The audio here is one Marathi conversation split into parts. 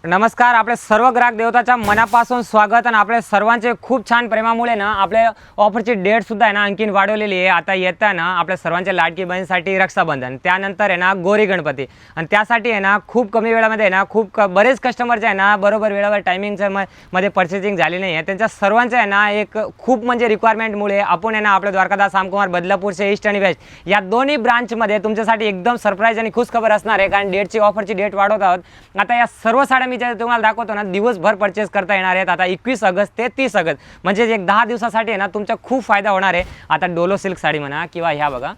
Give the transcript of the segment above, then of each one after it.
नमस्कार. आपले सर्व ग्राहक देवताच्या मनापासून स्वागत. आणि आपल्या सर्वांचे खूप छान प्रेमामुळे ना आपल्या ऑफरची डेट सुद्धा आहे ना आणखीन वाढवलेली आहे. आता येता ना आपल्या सर्वांच्या लाडकी बहिणीसाठी रक्षाबंधन, त्यानंतर आहे ना गौरी गणपती, आणि त्यासाठी आहे ना खूप कमी वेळामध्ये आहे ना बरेच कस्टमर जे आहे ना बरोबर वेळेवर टायमिंगच्या मध्ये परचेसिंग झाली नाही आहे. त्यांच्या सर्वांचं आहे ना एक खूप म्हणजे रिक्वायरमेंटमुळे आपण आहे ना आपल्या द्वारकादास आमकुमार बदलापूरचे ईस्ट आणि वेस्ट या दोन्ही ब्रांचमध्ये तुमच्यासाठी एकदम सरप्राईज आणि खुशखबर असणार आहे. कारण डेटची ऑफरची डेट वाढवत आहोत. आता या सर्व साड्या मी तुम्हाला दाखवतो ना दिवसभर परचेस करता येणार आहेत. आता 21 ऑगस्ट ते 30 ऑगस्ट म्हणजे एक 10 दिवसासाठी आहे ना तुमचा खूप फायदा होणार आहे. आता डोलो सिल्क साडी म्हणा किंवा ह्या बघा,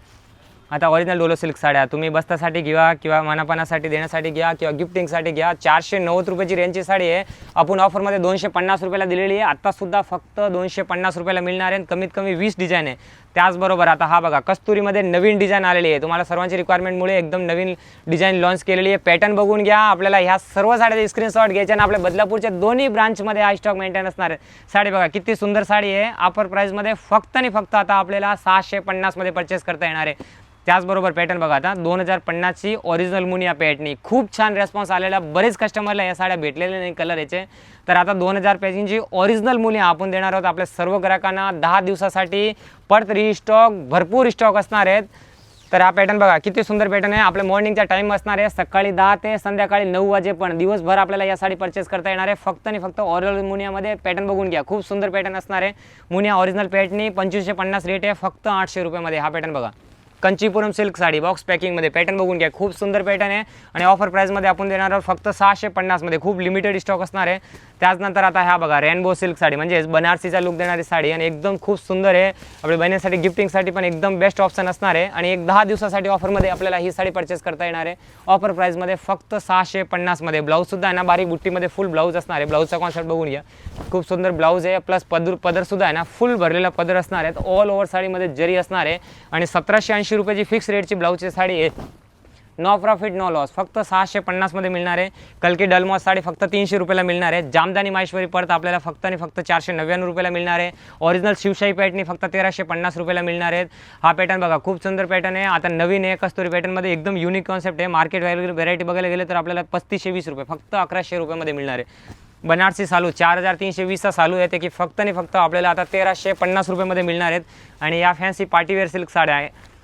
आता ओरिजिनल डोलो सिल्क साड्या तुम्ही बस्तासाठी घ्या किंवा मनापानासाठी देण्यासाठी घ्या किंवा गिफ्टिंगसाठी घ्या. 490 रुपयाची रेंजची साडी आहे. आपण ऑफरमध्ये 250 रुपयाला दिलेली आहे. आत्तासुद्धा फक्त 250 रुपयाला मिळणार आहे. कमीत कमी 20 डिझाईन आहे. त्याचबरोबर आता हा बघा कस्तुरीमध्ये नवीन डिझाईन आलेली आहे. तुम्हाला सर्वांची रिक्वायरमेंटमुळे एकदम नवीन डिझाईन लॉन्च केलेली आहे. पॅटर्न बघून घ्या. आपल्याला ह्या सर्व साड्याचे स्क्रीनशॉट घ्यायचे आणि आपल्या बदलापूरच्या दोन्ही ब्रांचमध्ये हा स्टॉक मेंटेन असणार आहे. साडी बघा किती सुंदर साडी आहे. ऑफर प्राईसमध्ये फक्त आणि फक्त आता आपल्याला 650 मध्ये परचेस करता येणार आहे. त्याचबरोबर पॅटर्न बघा, आता 2050ची ओरिजिनल मुनिया पॅटर्न खूप छान रेस्पॉन्स आलेला. बरेच कस्टमरला या साड्या भेटलेल्या नाही कलर याचे. तर आता 2000 पॅटर्नची ओरिजिनल मुनिया आपण देणार आहोत आपल्या सर्व ग्राहकांना 10 दिवसासाठी. परत रिस्टॉक भरपूर स्टॉक असणार आहेत. तर हा पॅटर्न बघा किती सुंदर पॅटर्न आहे. आपल्या मॉर्निंगचा टाईम असणार आहे सकाळी 10 ते संध्याकाळी 9 वाजेपर्यंत. दिवसभर आपल्याला या साडी परचेस करता येणार आहे. फक्त आणि फक्त ओरिजिनल मुनियामध्ये पॅटर्न बघून घ्या. खूप सुंदर पॅटर्न असणार आहे. मुनिया ओरिजिनल पॅटर्न 2550 रेट आहे. फक्त 800 रुपयामध्ये हा पॅटर्न बघा. कंचीपुरम सिल्क साडी बॉक्स पॅकिंगमध्ये पॅटर्न बघून घ्या. खूप सुंदर पॅटर्न आहे आणि ऑफर प्राईसमध्ये आपण देणार आहोत फक्त 650 मध्ये. खूप लिमिटेड स्टॉक असणार आहे. त्याचनंतर आता ह्या बघा रेनबो सिल्क साडी म्हणजे बनारसीचा लुक देणारी साडी आणि एकदम खूप सुंदर आहे. आपल्या बहिणीसाठी गिफ्टिंगसाठी पण एकदम बेस्ट ऑप्शन असणार आहे. आणि एक 10 दिवसासाठी ऑफरमध्ये आपल्याला ही साडी परचेस करता येणार आहे. ऑफर प्राईसमध्ये फक्त 650 मध्ये. ब्लाऊजसुद्धा आहे ना बारीक बुट्टीमध्ये फुल ब्लाऊज असणार आहे. ब्लाऊजचा कॉन्सेप्ट बघून घ्या. खूप सुंदर ब्लाऊज आहे. प्लस पदरसुद्धा आहे ना फुल भरलेला पदर असणार आहेत. ऑल ओव्हर साडीमध्ये जरी असणार आहे. आणि 1780 रुपयाची फिक्स रेटची ब्लाऊजची साडी आहे. No profit no loss. फक्त 650 मध्ये मिळणार आहे. कलकी डलमॉस साडी फक्त 300 रुपयाला मिळणार आहे. जामदानी माहेश्वरी परत आपल्याला फक्त आणि फक्त 499 रुपयाला मिळणार आहे. ओरिजिनल शिवशाही पॅटर्न फक्त 1350 रुपयाला मिळणार आहेत. हा पॅटर्न बघा खूप सुंदर पॅटर्न आहे. आता नवीन आहे कस्तुरी पॅटर्नमध्ये एकदम युनिक कॉन्सेप्ट आहे. मार्केट व्हरायटी बघायला गेले तर आपल्याला 3520 रुपये फक्त 1100 रुपयामध्ये मिळणार आहे. बनारसी सालू 4320चा सालू येते की फक्त आणि फक्त आपल्याला आता 1350 रुपयामध्ये मिळणार आहेत. आणि या फॅन्सी पार्टीवेअर सिल्क साड्या आहे.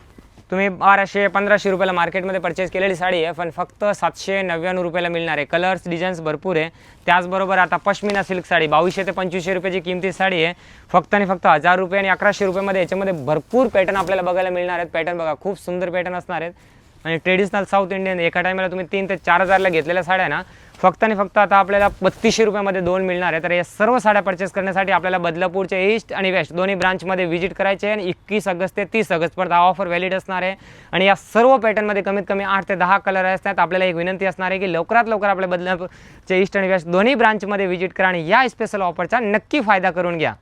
तुम्ही 1200-1500 रुपयाला मार्केटमध्ये परचेस केलेली साडी आहे पण फक्त 799 रुपयाला मिळणार आहे. कलर्स डिझाईन्स भरपूर आहे. त्याचबरोबर आता पश्मिना सिल्क साडी 2200 ते 2500 रुपयाची किमती साडी आहे. फक्त आणि फक्त 1000 रुपये आणि 1100 रुपयामध्ये याच्यामध्ये भरपूर पॅटर्न आपल्याला बघायला मिळणार आहेत. पॅटर्न बघा खूप सुंदर पॅटर्न असणार आहेत. आणि ट्रेडिशनल साऊथ इंडियन एका टायमाला तुम्ही 3 ते 4000ला घेतलेल्या साड्या ना फक्त आणि फक्त आता आपल्याला 3200 रुपयामध्ये 2 मिळणार आहे. तर या सर्व साड्या परचेस करण्यासाठी आपल्याला बदलापूरचे ईस्ट आणि वेस्ट दोन्ही ब्रांचमध्ये व्हिजिट करायचे आहे. आणि 21 ऑगस्ट ते 30 ऑगस्ट पर्यंत हा ऑफर व्हॅलिड असणार आहे. आणि या सर्व पॅटर्नमध्ये कमीत कमी 8 ते 10 कलर असतात. आपल्याला एक विनंती असणार आहे की लवकरात लवकर आपल्या बदलापूरचे ईस्ट आणि वेस्ट दोन्ही ब्रांचमध्ये व्हिजिट करा आणि या स्पेशल ऑफरचा नक्की फायदा करून घ्या.